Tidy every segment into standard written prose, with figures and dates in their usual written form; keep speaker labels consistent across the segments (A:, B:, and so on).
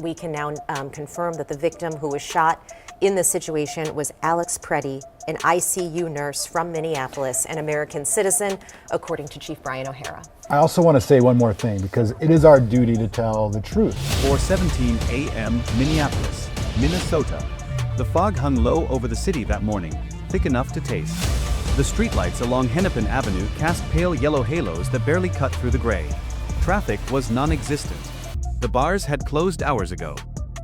A: We can now confirm that the victim who was shot in this situation was Alex Pretti, an ICU nurse from Minneapolis, an American citizen, according to Chief Brian O'Hara.
B: I also want to say one more thing, because it is our duty to tell the truth.
C: 4:17 a.m. Minneapolis, Minnesota. The fog hung low over the city that morning, thick enough to taste. The streetlights along Hennepin Avenue cast pale yellow halos that barely cut through the gray. Traffic was non-existent. The bars had closed hours ago.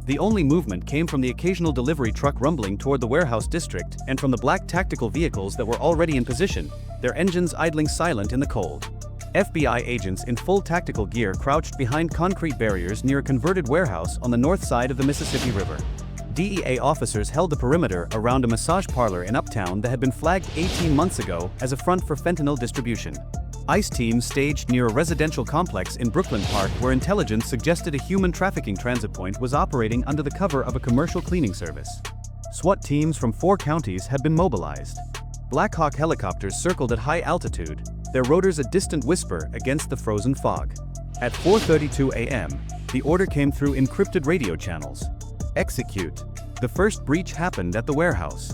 C: The only movement came from the occasional delivery truck rumbling toward the warehouse district and from the black tactical vehicles that were already in position, their engines idling silent in the cold. FBI agents in full tactical gear crouched behind concrete barriers near a converted warehouse on the north side of the Mississippi River. DEA officers held the perimeter around a massage parlor in Uptown that had been flagged 18 months ago as a front for fentanyl distribution. ICE teams staged near a residential complex in Brooklyn Park where intelligence suggested a human trafficking transit point was operating under the cover of a commercial cleaning service. SWAT teams from 4 counties had been mobilized. Black Hawk helicopters circled at high altitude, their rotors a distant whisper against the frozen fog. At 4:32 a.m., the order came through encrypted radio channels. Execute. The first breach happened at the warehouse.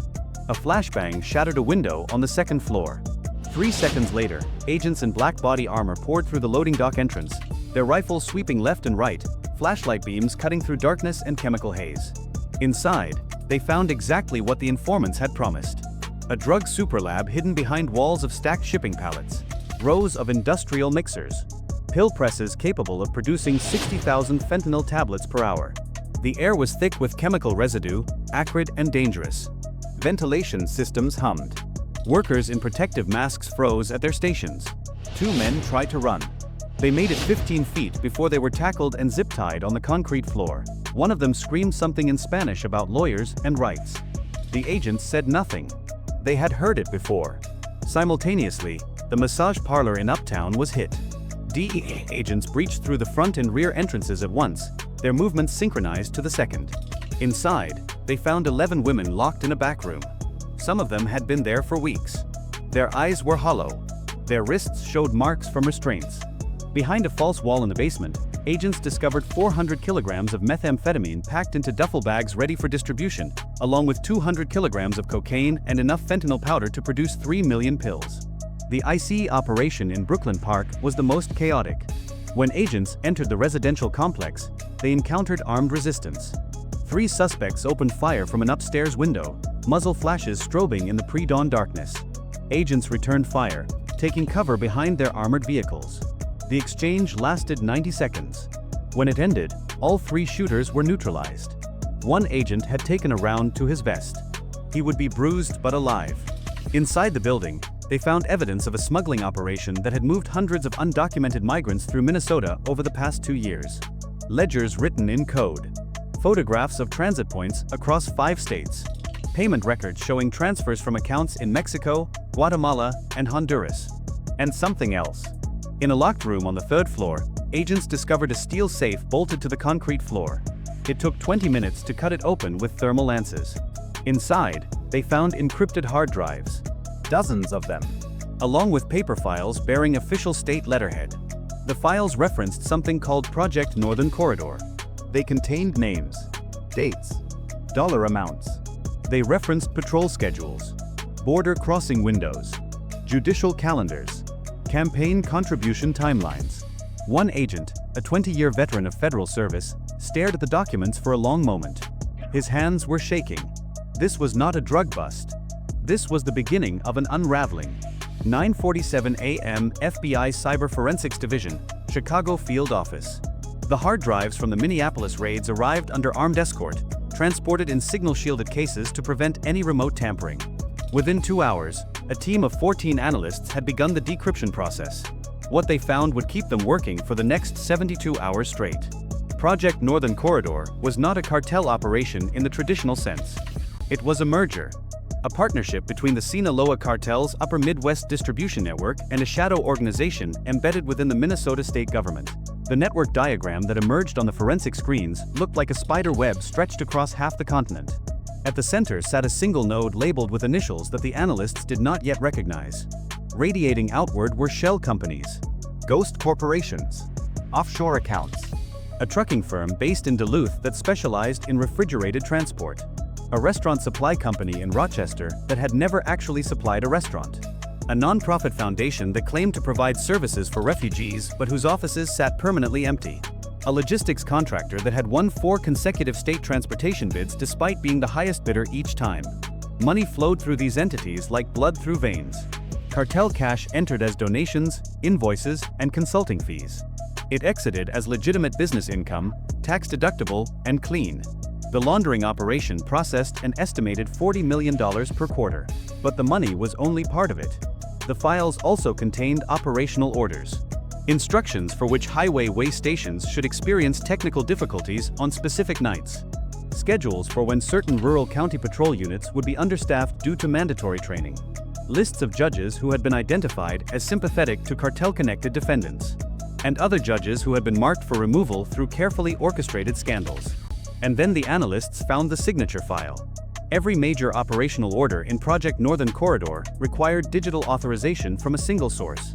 C: A flashbang shattered a window on the second floor. 3 seconds later, agents in black body armor poured through the loading dock entrance, their rifles sweeping left and right, flashlight beams cutting through darkness and chemical haze. Inside, they found exactly what the informants had promised. A drug superlab hidden behind walls of stacked shipping pallets, rows of industrial mixers, pill presses capable of producing 60,000 fentanyl tablets per hour. The air was thick with chemical residue, acrid and dangerous. Ventilation systems hummed. Workers in protective masks froze at their stations. 2 men tried to run. They made it 15 feet before they were tackled and zip-tied on the concrete floor. One of them screamed something in Spanish about lawyers and rights. The agents said nothing. They had heard it before. Simultaneously, the massage parlor in Uptown was hit. DEA agents breached through the front and rear entrances at once, their movements synchronized to the second. Inside, they found 11 women locked in a back room. Some of them had been there for weeks. Their eyes were hollow. Their wrists showed marks from restraints. Behind a false wall in the basement, agents discovered 400 kilograms of methamphetamine packed into duffel bags ready for distribution, along with 200 kilograms of cocaine and enough fentanyl powder to produce 3 million pills. The ICE operation in Brooklyn Park was the most chaotic. When agents entered the residential complex, they encountered armed resistance. 3 suspects opened fire from an upstairs window, muzzle flashes strobing in the pre-dawn darkness. Agents returned fire, taking cover behind their armored vehicles. The exchange lasted 90 seconds. When it ended, all 3 shooters were neutralized. 1 agent had taken a round to his vest. He would be bruised but alive. Inside the building, they found evidence of a smuggling operation that had moved hundreds of undocumented migrants through Minnesota over the past 2 years. Ledgers written in code. Photographs of transit points across 5 states. Payment records showing transfers from accounts in Mexico, Guatemala, and Honduras. And something else. In a locked room on the 3rd floor, agents discovered a steel safe bolted to the concrete floor. It took 20 minutes to cut it open with thermal lances. Inside, they found encrypted hard drives. Dozens of them. Along with paper files bearing official state letterhead. The files referenced something called Project Northern Corridor. They contained names, dates, dollar amounts. They referenced patrol schedules, border crossing windows, judicial calendars, campaign contribution timelines. One agent, a 20-year veteran of federal service, stared at the documents for a long moment. His hands were shaking. This was not a drug bust. This was the beginning of an unraveling. 9:47 a.m. FBI Cyber Forensics Division, Chicago Field Office. The hard drives from the Minneapolis raids arrived under armed escort, transported in signal-shielded cases to prevent any remote tampering. Within 2 hours, a team of 14 analysts had begun the decryption process. What they found would keep them working for the next 72 hours straight. Project Northern Corridor was not a cartel operation in the traditional sense. It was a merger. A partnership between the Sinaloa cartel's Upper Midwest distribution network and a shadow organization embedded within the Minnesota state government. The network diagram that emerged on the forensic screens looked like a spider web stretched across half the continent. At the center sat a single node labeled with initials that the analysts did not yet recognize. Radiating outward were shell companies, ghost corporations, offshore accounts, a trucking firm based in Duluth that specialized in refrigerated transport, a restaurant supply company in Rochester that had never actually supplied a restaurant, a non-profit foundation that claimed to provide services for refugees but whose offices sat permanently empty, a logistics contractor that had won 4 consecutive state transportation bids despite being the highest bidder each time. Money flowed through these entities like blood through veins. Cartel cash entered as donations, invoices, and consulting fees. It exited as legitimate business income, tax-deductible, and clean. The laundering operation processed an estimated $40 million per quarter. But the money was only part of it. The files also contained operational orders, instructions for which highway way stations should experience technical difficulties on specific nights, schedules for when certain rural county patrol units would be understaffed due to mandatory training, lists of judges who had been identified as sympathetic to cartel-connected defendants, and other judges who had been marked for removal through carefully orchestrated scandals. And then the analysts found the signature file. Every major operational order in Project Northern Corridor required digital authorization from a single source.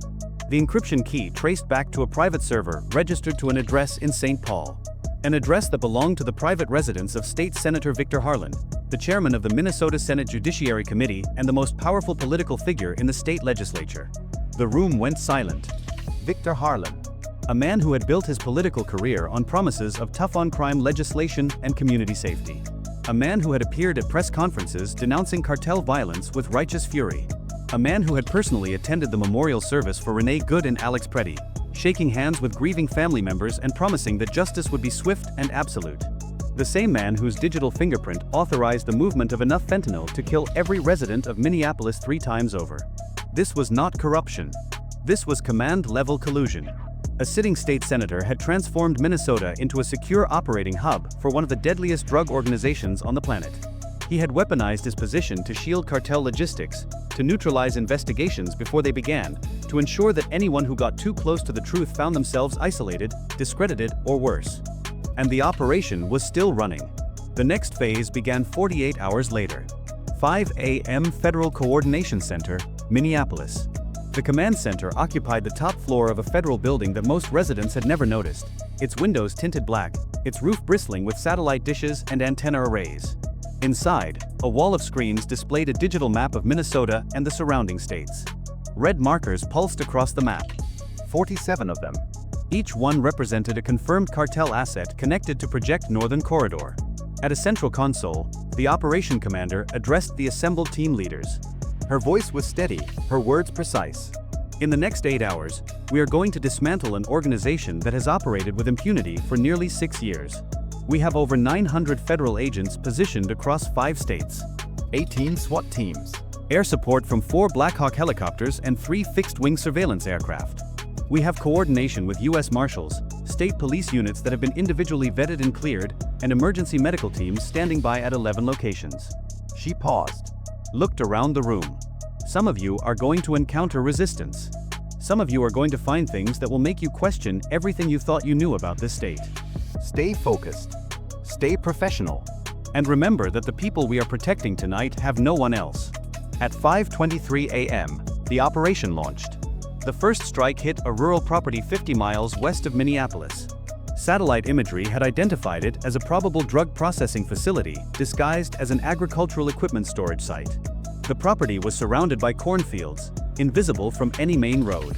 C: The encryption key traced back to a private server registered to an address in St. Paul, an address that belonged to the private residence of State Senator Victor Harlan, the chairman of the Minnesota Senate Judiciary Committee and the most powerful political figure in the state legislature. The room went silent. Victor Harlan, a man who had built his political career on promises of tough-on-crime legislation and community safety. A man who had appeared at press conferences denouncing cartel violence with righteous fury. A man who had personally attended the memorial service for Renee and Alex Pretti, shaking hands with grieving family members and promising that justice would be swift and absolute. The same man whose digital fingerprint authorized the movement of enough fentanyl to kill every resident of Minneapolis 3 times over. This was not corruption. This was command-level collusion. A sitting state senator had transformed Minnesota into a secure operating hub for one of the deadliest drug organizations on the planet. He had weaponized his position to shield cartel logistics, to neutralize investigations before they began, to ensure that anyone who got too close to the truth found themselves isolated, discredited, or worse. And the operation was still running. The next phase began 48 hours later. 5 a.m. Federal Coordination Center, Minneapolis. The command center occupied the top floor of a federal building that most residents had never noticed, its windows tinted black, its roof bristling with satellite dishes and antenna arrays. Inside, a wall of screens displayed a digital map of Minnesota and the surrounding states. Red markers pulsed across the map, 47 of them. Each one represented a confirmed cartel asset connected to Project Northern Corridor. At a central console, the operation commander addressed the assembled team leaders. Her voice was steady, her words precise. In the next 8 hours, we are going to dismantle an organization that has operated with impunity for nearly 6 years. We have over 900 federal agents positioned across 5 states, 18 SWAT teams, air support from 4 Black Hawk helicopters and 3 fixed-wing surveillance aircraft. We have coordination with U.S. Marshals, state police units that have been individually vetted and cleared, and emergency medical teams standing by at 11 locations. She paused, looked around the room. Some of you are going to encounter resistance. Some of you are going to find things that will make you question everything you thought you knew about this state. Stay focused. Stay professional. And remember that the people we are protecting tonight have no one else. At 5:23 a.m., the operation launched. The first strike hit a rural property 50 miles west of Minneapolis. Satellite imagery had identified it as a probable drug processing facility disguised as an agricultural equipment storage site. The property was surrounded by cornfields, invisible from any main road.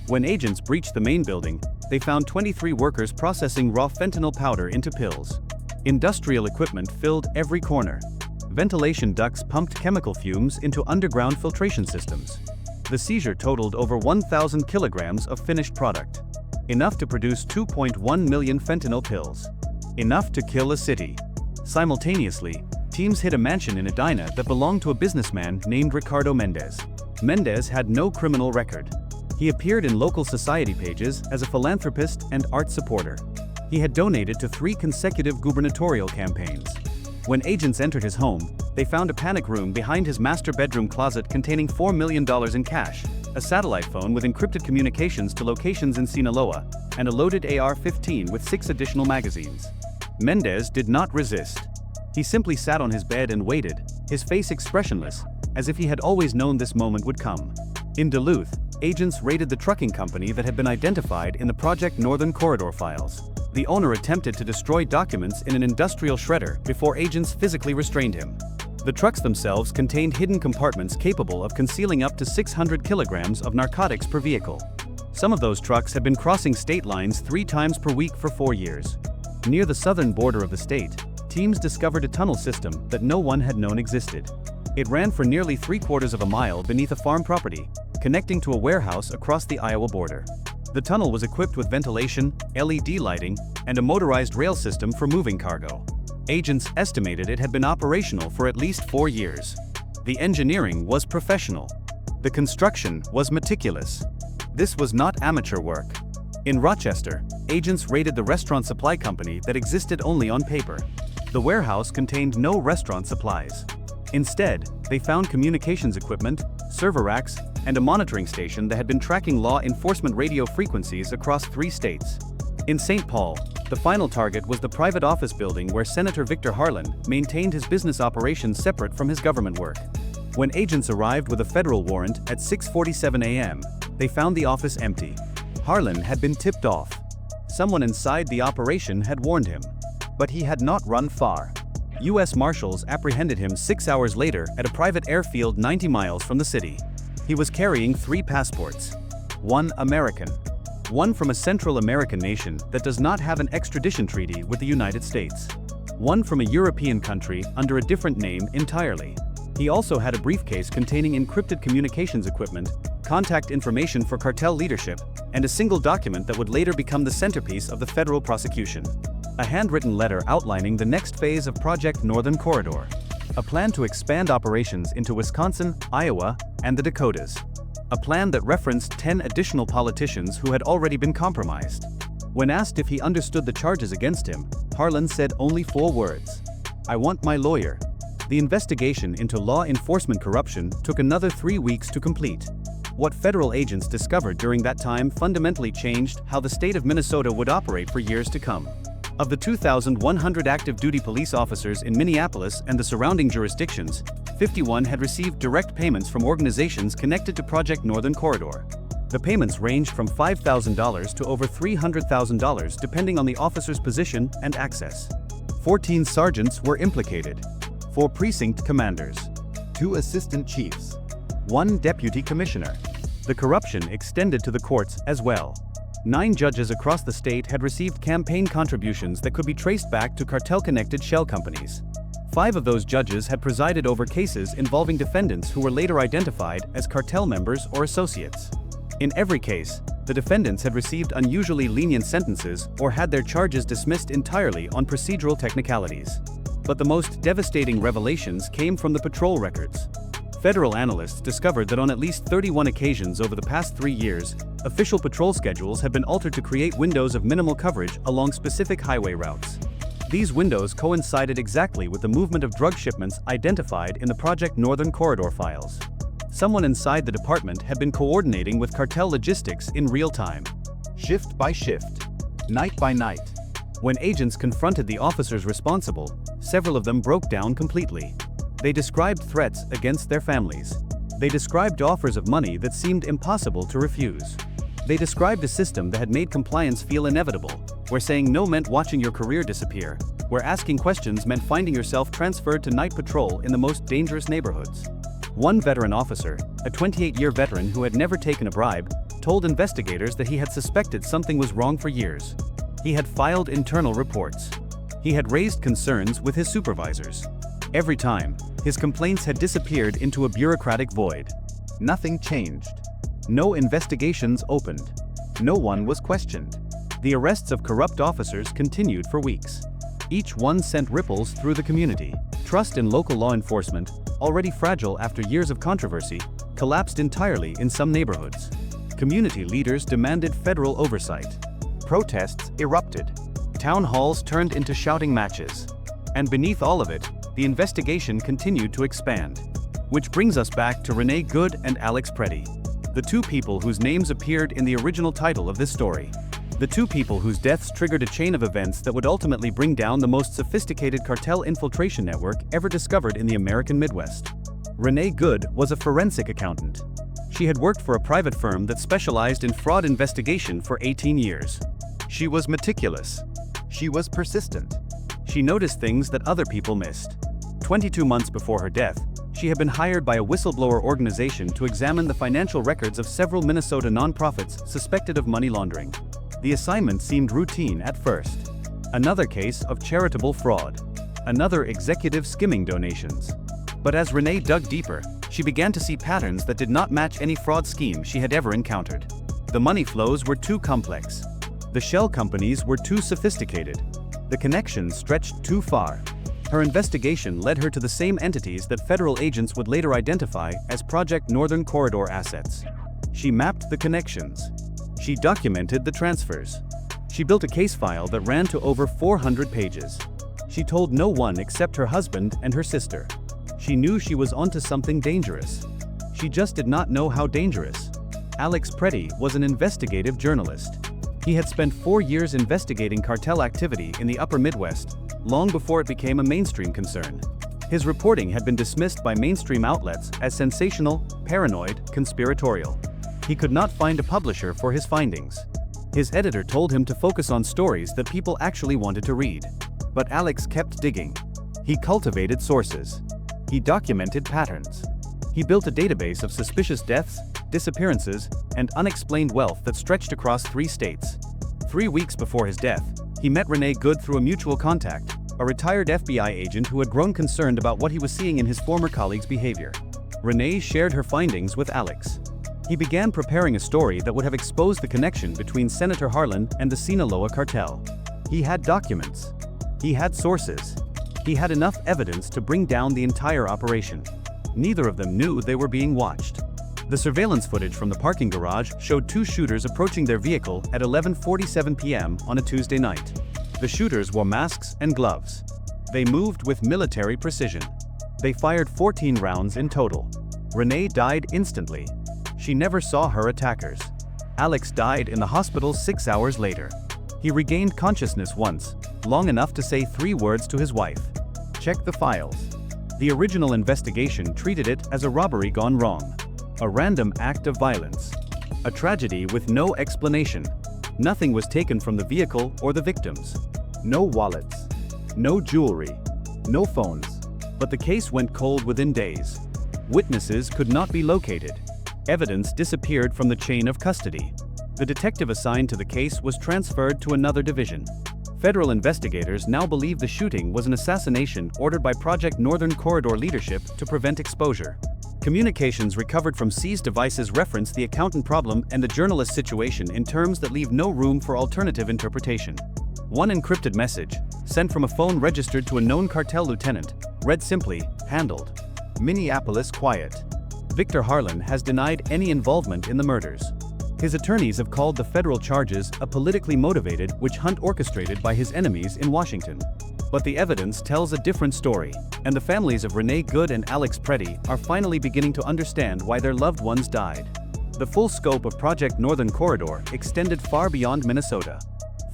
C: When agents breached the main building, they found 23 workers processing raw fentanyl powder into pills. Industrial equipment filled every corner. Ventilation ducts pumped chemical fumes into underground filtration systems. The seizure totaled over 1,000 kilograms of finished product. Enough to produce 2.1 million fentanyl pills. Enough to kill a city. Simultaneously, teams hit a mansion in Edina that belonged to a businessman named Ricardo Mendez. Mendez had no criminal record. He appeared in local society pages as a philanthropist and art supporter. He had donated to 3 consecutive gubernatorial campaigns. When agents entered his home, they found a panic room behind his master bedroom closet containing $4 million in cash, a satellite phone with encrypted communications to locations in Sinaloa, and a loaded AR-15 with 6 additional magazines. Mendez did not resist. He simply sat on his bed and waited, his face expressionless, as if he had always known this moment would come. In Duluth, agents raided the trucking company that had been identified in the Project Northern Corridor files. The owner attempted to destroy documents in an industrial shredder before agents physically restrained him. The trucks themselves contained hidden compartments capable of concealing up to 600 kilograms of narcotics per vehicle. Some of those trucks had been crossing state lines 3 times per week for 4 years. Near the southern border of the state, teams discovered a tunnel system that no one had known existed. It ran for nearly 3/4 of a mile beneath a farm property, connecting to a warehouse across the Iowa border. The tunnel was equipped with ventilation, LED lighting, and a motorized rail system for moving cargo. Agents estimated it had been operational for at least 4 years. The engineering was professional. The construction was meticulous. This was not amateur work. In Rochester, agents raided the restaurant supply company that existed only on paper. The warehouse contained no restaurant supplies. Instead, they found communications equipment, server racks, and a monitoring station that had been tracking law enforcement radio frequencies across 3 states. In St. Paul, the final target was the private office building where Senator Victor Harlan maintained his business operations separate from his government work. When agents arrived with a federal warrant at 6:47 a.m., they found the office empty. Harlan had been tipped off. Someone inside the operation had warned him. But he had not run far. U.S. Marshals apprehended him 6 hours later at a private airfield 90 miles from the city. He was carrying 3 passports. 1 American. 1 from a Central American nation that does not have an extradition treaty with the United States. 1 from a European country under a different name entirely. He also had a briefcase containing encrypted communications equipment, contact information for cartel leadership, and a single document that would later become the centerpiece of the federal prosecution. A handwritten letter outlining the next phase of Project Northern Corridor. A plan to expand operations into Wisconsin, Iowa, and the Dakotas. A plan that referenced 10 additional politicians who had already been compromised. When asked if he understood the charges against him, Harlan said only 4 words. "I want my lawyer." The investigation into law enforcement corruption took another 3 weeks to complete. What federal agents discovered during that time fundamentally changed how the state of Minnesota would operate for years to come. Of the 2,100 active duty police officers in Minneapolis and the surrounding jurisdictions, 51 had received direct payments from organizations connected to Project Northern Corridor. The payments ranged from $5,000 to over $300,000 depending on the officer's position and access. 14 sergeants were implicated. 4 precinct commanders. 2 assistant chiefs. 1 deputy commissioner. The corruption extended to the courts as well. 9 judges across the state had received campaign contributions that could be traced back to cartel-connected shell companies. 5 of those judges had presided over cases involving defendants who were later identified as cartel members or associates. In every case, the defendants had received unusually lenient sentences or had their charges dismissed entirely on procedural technicalities. But the most devastating revelations came from the patrol records. Federal analysts discovered that on at least 31 occasions over the past 3 years, official patrol schedules had been altered to create windows of minimal coverage along specific highway routes. These windows coincided exactly with the movement of drug shipments identified in the Project Northern Corridor files. Someone inside the department had been coordinating with cartel logistics in real time. Shift by shift. Night by night. When agents confronted the officers responsible, several of them broke down completely. They described threats against their families. They described offers of money that seemed impossible to refuse. They described a system that had made compliance feel inevitable, where saying no meant watching your career disappear, where asking questions meant finding yourself transferred to night patrol in the most dangerous neighborhoods. One veteran officer, a 28-year veteran who had never taken a bribe, told investigators that he had suspected something was wrong for years. He had filed internal reports. He had raised concerns with his supervisors. Every time, his complaints had disappeared into a bureaucratic void. Nothing changed. No investigations opened. No one was questioned. The arrests of corrupt officers continued for weeks. Each one sent ripples through the community. Trust in local law enforcement, already fragile after years of controversy, collapsed entirely in some neighborhoods. Community leaders demanded federal oversight. Protests erupted. Town halls turned into shouting matches. And beneath all of it, the investigation continued to expand. Which brings us back to Renee Good and Alex Pretti, the 2 people whose names appeared in the original title of this story. The 2 people whose deaths triggered a chain of events that would ultimately bring down the most sophisticated cartel infiltration network ever discovered in the American Midwest. Renee Good was a forensic accountant. She had worked for a private firm that specialized in fraud investigation for 18 years. She was meticulous. She was persistent. She noticed things that other people missed. 22 months before her death, she had been hired by a whistleblower organization to examine the financial records of several Minnesota nonprofits suspected of money laundering. The assignment seemed routine at first. Another case of charitable fraud. Another executive skimming donations. But as Renee dug deeper, she began to see patterns that did not match any fraud scheme she had ever encountered. The money flows were too complex. The shell companies were too sophisticated. The connections stretched too far. Her investigation led her to the same entities that federal agents would later identify as Project Northern Corridor assets. She mapped the connections. She documented the transfers. She built a case file that ran to over 400 pages. She told no one except her husband and her sister. She knew she was onto something dangerous. She just did not know how dangerous. Alex Pretti was an investigative journalist. He had spent 4 years investigating cartel activity in the upper Midwest, long before it became a mainstream concern. His reporting had been dismissed by mainstream outlets as sensational, paranoid, conspiratorial. He could not find a publisher for his findings. His editor told him to focus on stories that people actually wanted to read. But Alex kept digging. He cultivated sources. He documented patterns. He built a database of suspicious deaths, disappearances, and unexplained wealth that stretched across 3 states. 3 weeks before his death, he met Renee Good through a mutual contact, a retired FBI agent who had grown concerned about what he was seeing in his former colleague's behavior. Renee shared her findings with Alex. He began preparing a story that would have exposed the connection between Senator Harlan and the Sinaloa cartel. He had documents. He had sources. He had enough evidence to bring down the entire operation. Neither of them knew they were being watched. The surveillance footage from the parking garage showed 2 shooters approaching their vehicle at 11:47 p.m. on a Tuesday night. The shooters wore masks and gloves. They moved with military precision. They fired 14 rounds in total. Renee died instantly. She never saw her attackers. Alex died in the hospital 6 hours later. He regained consciousness once, long enough to say 3 words to his wife. Check the files. The original investigation treated it as a robbery gone wrong. A random act of violence. A tragedy with no explanation. Nothing was taken from the vehicle or the victims. No wallets. No jewelry. No phones. But the case went cold within days. Witnesses could not be located. Evidence disappeared from the chain of custody. The detective assigned to the case was transferred to another division. Federal investigators now believe the shooting was an assassination ordered by Project Northern Corridor leadership to prevent exposure. Communications recovered from seized devices reference the accountant problem and the journalist situation in terms that leave no room for alternative interpretation. One encrypted message, sent from a phone registered to a known cartel lieutenant, read simply, "Handled. Minneapolis quiet. Victor Harlan has denied any involvement in the murders." His attorneys have called the federal charges a politically motivated witch hunt orchestrated by his enemies in Washington. But the evidence tells a different story, and the families of Renee Good and Alex Pretti are finally beginning to understand why their loved ones died. The full scope of Project Northern Corridor extended far beyond Minnesota.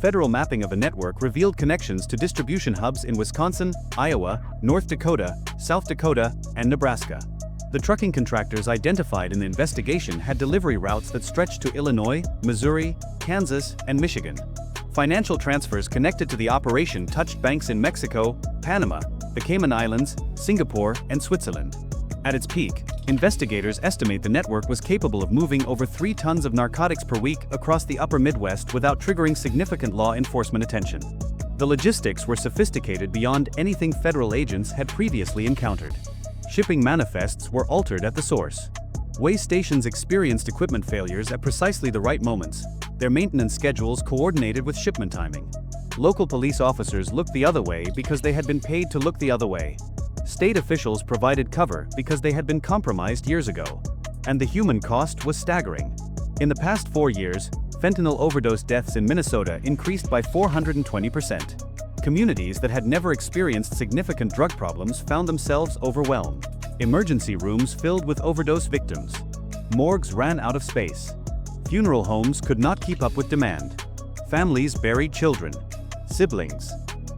C: Federal mapping of the network revealed connections to distribution hubs in Wisconsin, Iowa, North Dakota, South Dakota, and Nebraska. The trucking contractors identified in the investigation had delivery routes that stretched to Illinois, Missouri, Kansas, and Michigan. Financial transfers connected to the operation touched banks in Mexico, Panama, the Cayman Islands, Singapore, and Switzerland. At its peak, investigators estimate the network was capable of moving over 3 tons of narcotics per week across the upper Midwest without triggering significant law enforcement attention. The logistics were sophisticated beyond anything federal agents had previously encountered. Shipping manifests were altered at the source. Way stations experienced equipment failures at precisely the right moments, their maintenance schedules coordinated with shipment timing. Local police officers looked the other way because they had been paid to look the other way. State officials provided cover because they had been compromised years ago. And the human cost was staggering. In the past 4 years, fentanyl overdose deaths in Minnesota increased by 420%. Communities that had never experienced significant drug problems found themselves overwhelmed. Emergency rooms filled with overdose victims. Morgues ran out of space. Funeral homes could not keep up with demand. Families buried children, siblings,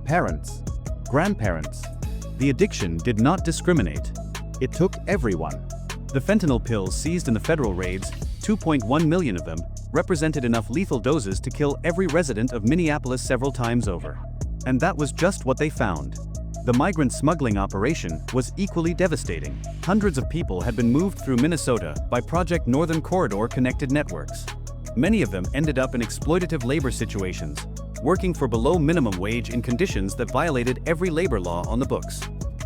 C: parents, grandparents. The addiction did not discriminate. It took everyone. The fentanyl pills seized in the federal raids, 2.1 million of them, represented enough lethal doses to kill every resident of Minneapolis several times over. And that was just what they found. The migrant smuggling operation was equally devastating. Hundreds of people had been moved through Minnesota by Project Northern Corridor connected networks. Many of them ended up in exploitative labor situations, working for below minimum wage in conditions that violated every labor law on the books.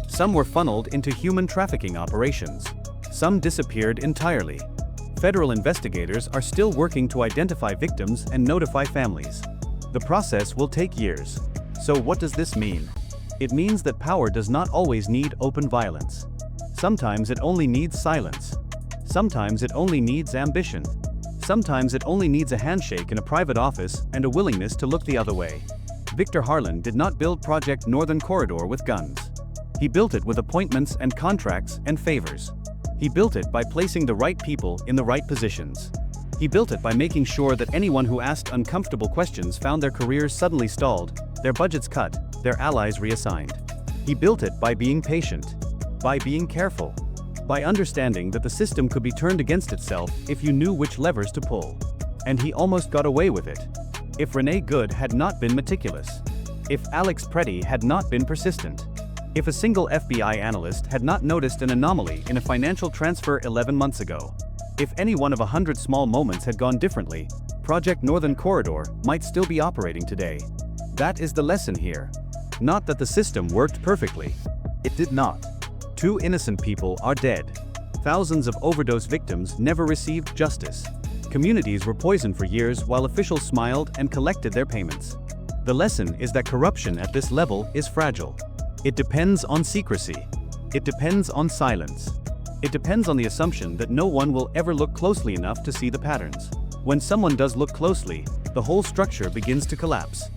C: Some were funneled into human trafficking operations. Some disappeared entirely. Federal investigators are still working to identify victims and notify families. The process will take years. So what does this mean? It means that power does not always need open violence. Sometimes it only needs silence. Sometimes it only needs ambition. Sometimes it only needs a handshake in a private office and a willingness to look the other way. Victor Harlan did not build Project Northern Corridor with guns. He built it with appointments and contracts and favors. He built it by placing the right people in the right positions. He built it by making sure that anyone who asked uncomfortable questions found their careers suddenly stalled, their budgets cut, their allies reassigned. He built it by being patient, by being careful, by understanding that the system could be turned against itself if you knew which levers to pull. And he almost got away with it. If Renee Good had not been meticulous. If Alex Pretti had not been persistent. If a single FBI analyst had not noticed an anomaly in a financial transfer 11 months ago. If any one of 100 small moments had gone differently, Project Northern Corridor might still be operating today. That is the lesson here. Not that the system worked perfectly. It did not. 2 innocent people are dead. Thousands of overdose victims never received justice. Communities were poisoned for years while officials smiled and collected their payments. The lesson is that corruption at this level is fragile. It depends on secrecy. It depends on silence. It depends on the assumption that no one will ever look closely enough to see the patterns. When someone does look closely, the whole structure begins to collapse.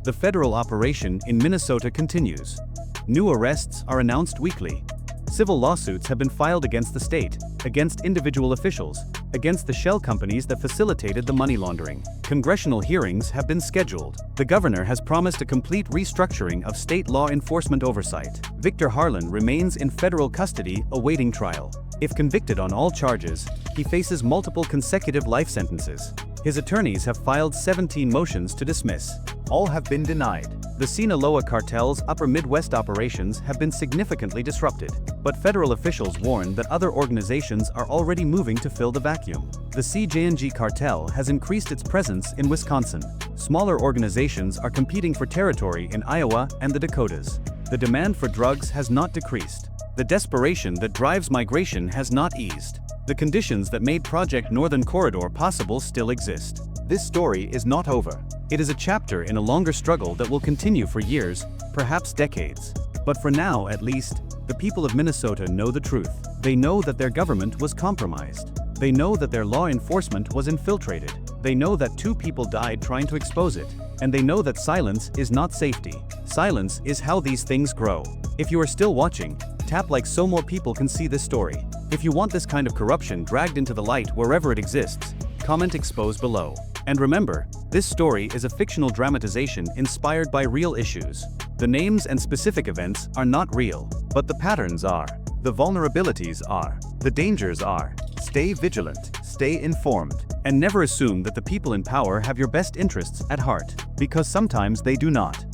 C: The federal operation in Minnesota continues. New arrests are announced weekly. Civil lawsuits have been filed against the state, against individual officials, against the shell companies that facilitated the money laundering. Congressional hearings have been scheduled. The governor has promised a complete restructuring of state law enforcement oversight. Victor Harlan remains in federal custody awaiting trial. If convicted on all charges, he faces multiple consecutive life sentences. His attorneys have filed 17 motions to dismiss. All have been denied. The Sinaloa cartel's Upper Midwest operations have been significantly disrupted, but federal officials warn that other organizations are already moving to fill the vacuum. The CJNG cartel has increased its presence in Wisconsin. Smaller organizations are competing for territory in Iowa and the Dakotas. The demand for drugs has not decreased. The desperation that drives migration has not eased. The conditions that made Project Northern Corridor possible still exist. This story is not over. It is a chapter in a longer struggle that will continue for years, perhaps decades. But for now, at least, the people of Minnesota know the truth. They know that their government was compromised. They know that their law enforcement was infiltrated. They know that 2 people died trying to expose it. And they know that silence is not safety. Silence is how these things grow. If you are still watching, tap like so more people can see this story. If you want this kind of corruption dragged into the light wherever it exists, comment expose below. And remember, this story is a fictional dramatization inspired by real issues. The names and specific events are not real, but the patterns are. The vulnerabilities are. The dangers are. Stay vigilant, stay informed, and never assume that the people in power have your best interests at heart, because sometimes they do not.